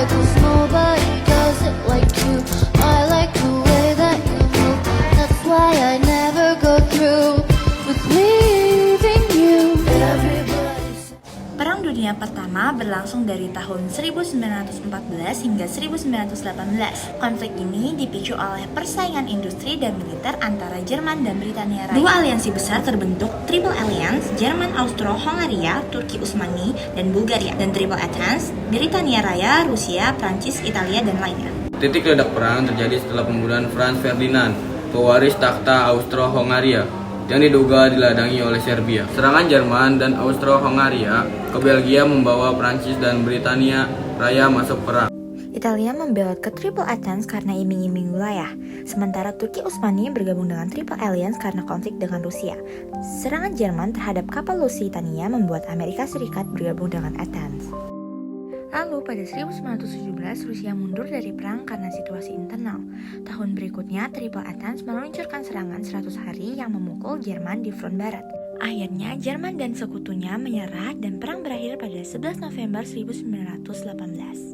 'cause nobody does it like you. I like the way that you move. That's why I never go through with leaving you. Everybody says Perang Dunia Pertama berlangsung dari tahun 1914 hingga 1918. Konflik ini dipicu oleh persaingan industri dan militer antara Jerman dan Britania Raya. Dua aliansi besar terbentuk, Triple Alliance, Jerman, Austro-Hongaria, Turki Utsmani, dan Bulgaria, dan Triple Entente, Britania Raya, Rusia, Prancis, Italia, dan lainnya. Titik ledak perang terjadi setelah pembunuhan Franz Ferdinand, pewaris takhta Austro-Hongaria, yang diduga diladangi oleh Serbia. Serangan Jerman dan Austro-Hongaria ke Belgia membawa Prancis dan Britania Raya masuk perang. Italia membelot ke Triple Entente karena iming-iming wilayah, sementara Turki Utsmani bergabung dengan Triple Alliance karena konflik dengan Rusia. Serangan Jerman terhadap kapal Lusitania membuat Amerika Serikat bergabung dengan Entente. Lalu pada 1917 Rusia mundur dari perang karena situasi internal. Tahun berikutnya Triple Entente meluncurkan serangan 100 hari yang memukul Jerman di front barat. Akhirnya Jerman dan sekutunya menyerah dan perang berakhir pada 11 November 1918.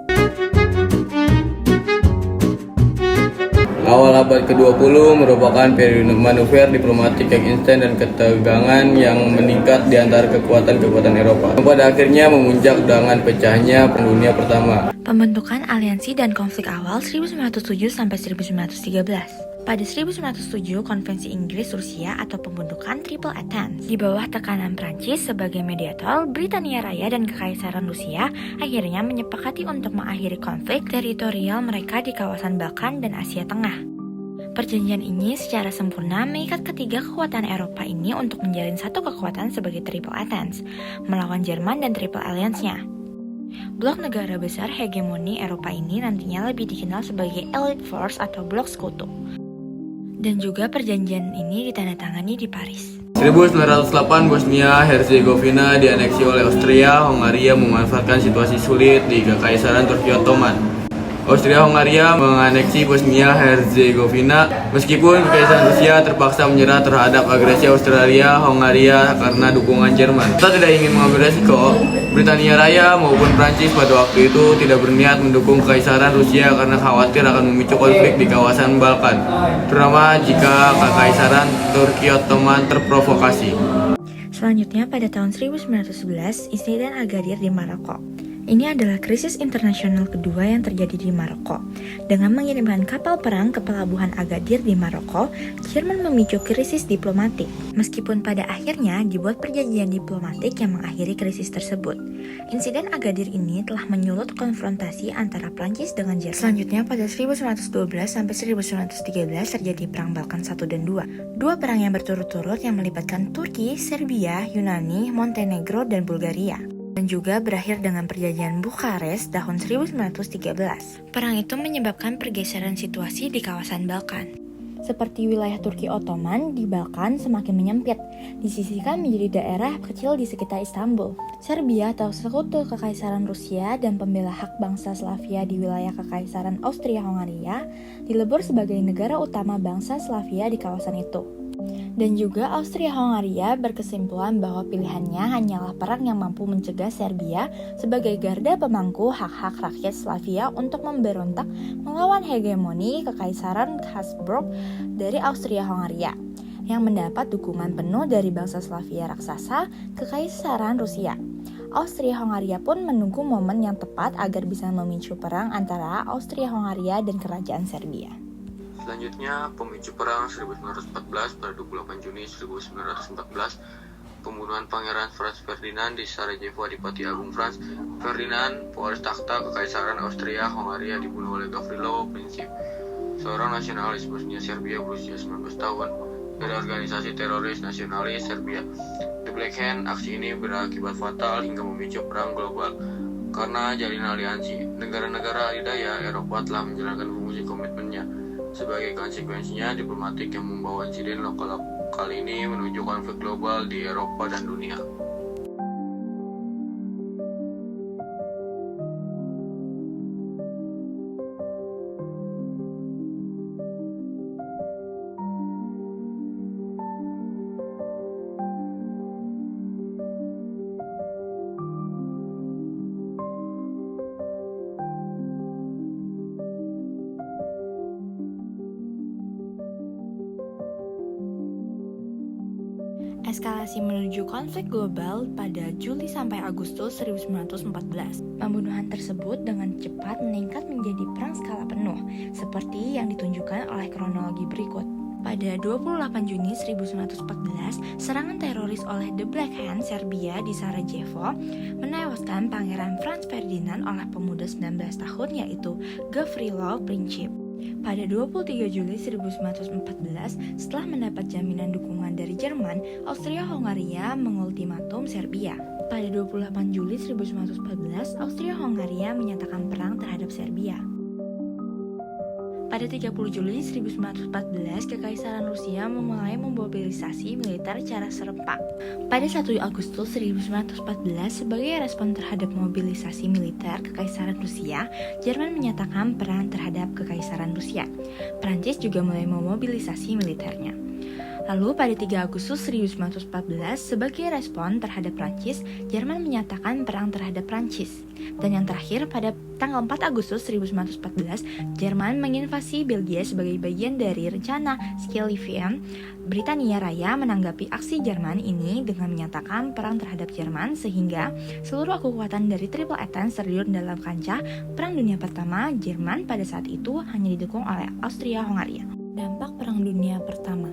Awal abad ke-20 merupakan periode manuver diplomatik yang instan dan ketegangan yang meningkat di antara kekuatan-kekuatan Eropa, yang pada akhirnya memuncak dengan pecahnya Perang Dunia Pertama. Pembentukan aliansi dan konflik awal 1907 sampai 1913. Pada 1907, Konvensi Inggris-Rusia atau pembentukan Triple Entente. Di bawah tekanan Prancis sebagai mediator, Britania Raya dan Kekaisaran Rusia akhirnya menyepakati untuk mengakhiri konflik teritorial mereka di kawasan Balkan dan Asia Tengah. Perjanjian ini secara sempurna mengikat ketiga kekuatan Eropa ini untuk menjalin satu kekuatan sebagai Triple Entente, melawan Jerman dan Triple Alliance-nya. Blok negara besar hegemoni Eropa ini nantinya lebih dikenal sebagai Elite Force atau Blok Sekutu. Dan juga perjanjian ini ditandatangani di Paris. 1908 Bosnia-Herzegovina dianeksi oleh Austria. Hongaria memanfaatkan situasi sulit di Kekaisaran Turki Ottoman. Austria-Hongaria menganeksi Bosnia-Herzegovina meskipun Kekaisaran Rusia terpaksa menyerah terhadap agresi Austria-Hongaria karena dukungan Jerman. Kita tidak ingin mengambil resiko. Britania Raya maupun Prancis pada waktu itu tidak berniat mendukung Kekaisaran Rusia karena khawatir akan memicu konflik di kawasan Balkan, terutama jika Kekaisaran Turki Ottoman terprovokasi. Selanjutnya pada tahun 1911, insiden Agadir di Maroko. Ini adalah krisis internasional kedua yang terjadi di Maroko. Dengan mengirimkan kapal perang ke pelabuhan Agadir di Maroko, Jerman memicu krisis diplomatik. Meskipun pada akhirnya dibuat perjanjian diplomatik yang mengakhiri krisis tersebut. Insiden Agadir ini telah menyulut konfrontasi antara Prancis dengan Jerman. Selanjutnya pada 1912 sampai 1913 terjadi Perang Balkan 1 dan 2. Dua perang yang berturut-turut yang melibatkan Turki, Serbia, Yunani, Montenegro, dan Bulgaria. Dan juga berakhir dengan perjanjian Bukares tahun 1913. Perang itu menyebabkan pergeseran situasi di kawasan Balkan. Seperti wilayah Turki Ottoman di Balkan semakin menyempit, disisihkan menjadi daerah kecil di sekitar Istanbul. Serbia atau sekutu Kekaisaran Rusia dan pembela hak bangsa Slavia di wilayah Kekaisaran Austria-Hongaria dilebur sebagai negara utama bangsa Slavia di kawasan itu. Dan juga Austria-Hongaria berkesimpulan bahwa pilihannya hanyalah perang yang mampu mencegah Serbia sebagai garda pemangku hak-hak rakyat Slavia untuk memberontak melawan hegemoni Kekaisaran Habsburg dari Austria-Hongaria yang mendapat dukungan penuh dari bangsa Slavia raksasa Kekaisaran Rusia. Austria-Hongaria pun menunggu momen yang tepat agar bisa memicu perang antara Austria-Hongaria dan Kerajaan Serbia. Selanjutnya, pemicu perang 1914 pada 28 Juni 1914, pembunuhan Pangeran Franz Ferdinand di Sarajevo. Adipati Agung Franz Ferdinand, pewaris takhta Kekaisaran Austria-Hongaria, dibunuh oleh Gavrilo Princip, seorang nasionalis Bosnia Serbia berusia 19 tahun dari organisasi teroris nasionalis Serbia. The Black Hand, aksi ini berakibat fatal hingga memicu perang global. Karena jalinan aliansi, negara-negara adidaya Eropa telah menjalankan fungsi komitmennya. Sebagai konsekuensinya, diplomatik yang membawa insiden lokal kali ini menuju konflik global di Eropa dan dunia. eskalasi menuju konflik global pada Juli sampai Agustus 1914. Pembunuhan tersebut dengan cepat meningkat menjadi perang skala penuh, seperti yang ditunjukkan oleh kronologi berikut. Pada 28 Juni 1914, serangan teroris oleh The Black Hand Serbia di Sarajevo menewaskan Pangeran Franz Ferdinand oleh pemuda 19 tahun yaitu Gavrilo Princip. Pada 23 Juli 1914, setelah mendapat jaminan dukungan dari Jerman, Austria-Hongaria mengultimatum Serbia. Pada 28 Juli 1914, Austria-Hongaria menyatakan perang terhadap Serbia. Pada 30 Juli 1914, Kekaisaran Rusia memulai memobilisasi militer secara serempak. Pada 1 Agustus 1914, sebagai respon terhadap mobilisasi militer Kekaisaran Rusia, Jerman menyatakan perang terhadap Kekaisaran Rusia. Prancis juga mulai memobilisasi militernya. Lalu pada 3 Agustus 1914, sebagai respon terhadap Prancis, Jerman menyatakan perang terhadap Prancis. Dan yang terakhir, pada tanggal 4 Agustus 1914, Jerman menginvasi Belgia sebagai bagian dari rencana Schlieffen. Britania Raya menanggapi aksi Jerman ini dengan menyatakan perang terhadap Jerman, sehingga seluruh kekuatan dari Triple Entente terjun dalam kancah Perang Dunia Pertama. Jerman pada saat itu hanya didukung oleh Austria-Hongaria. Dampak Perang Dunia Pertama.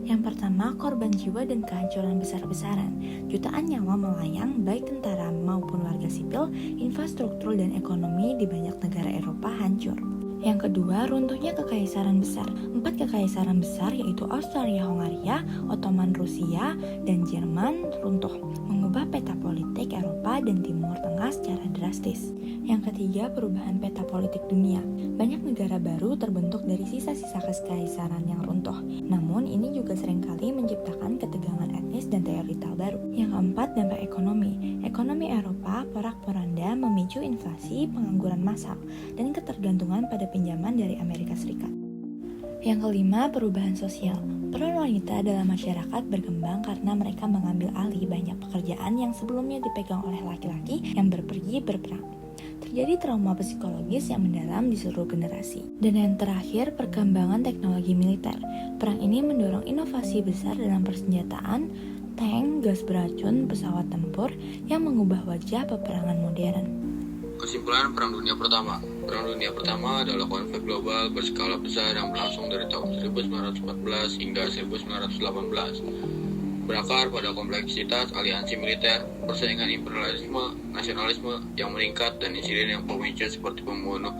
Yang pertama, korban jiwa dan kehancuran besar-besaran. Jutaan nyawa melayang, baik tentara maupun warga sipil, infrastruktur dan ekonomi di banyak negara Eropa hancur. Yang kedua, runtuhnya kekaisaran besar. 4 kekaisaran besar yaitu Austria-Hongaria, Ottoman Rusia, dan Jerman runtuh, mengubah peta politik Eropa dan Timur Tengah secara drastis. Yang ketiga, perubahan peta politik dunia. Banyak negara baru terbentuk dari sisa-sisa kekaisaran yang runtuh. Namun, ini juga seringkali menciptakan ketegangan etnis dan teorital baru. Yang keempat, dampak ekonomi. Ekonomi Eropa porak-poranda memicu inflasi, pengangguran massal, dan ketergantungan pada pinjaman dari Amerika Serikat. Yang kelima, perubahan sosial. Peran wanita dalam masyarakat berkembang karena mereka mengambil alih banyak pekerjaan yang sebelumnya dipegang oleh laki-laki yang berpergi berperang. Terjadi trauma psikologis yang mendalam di seluruh generasi. Dan yang terakhir, perkembangan teknologi militer. Perang ini mendorong inovasi besar dalam persenjataan, tank, gas beracun, pesawat tempur yang mengubah wajah peperangan modern. Kesimpulan Perang Dunia Pertama. Perang Dunia Pertama adalah konflik global berskala besar yang berlangsung dari tahun 1914 hingga 1918. Berakar pada kompleksitas aliansi militer, persaingan imperialisme, nasionalisme yang meningkat, dan insiden yang pemicu seperti pembunuh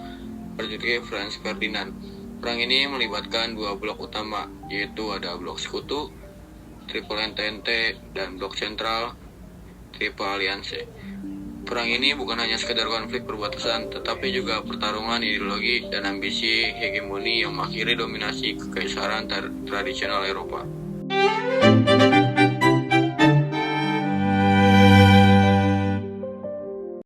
Perdiri Franz Ferdinand. Perang ini melibatkan 2 blok utama, yaitu ada blok sekutu, Triple Entente, dan blok sentral, Triple Alliance. Perang ini bukan hanya sekedar konflik perbatasan, tetapi juga pertarungan ideologi dan ambisi hegemoni yang mengakhiri dominasi kekaisaran tradisional Eropa.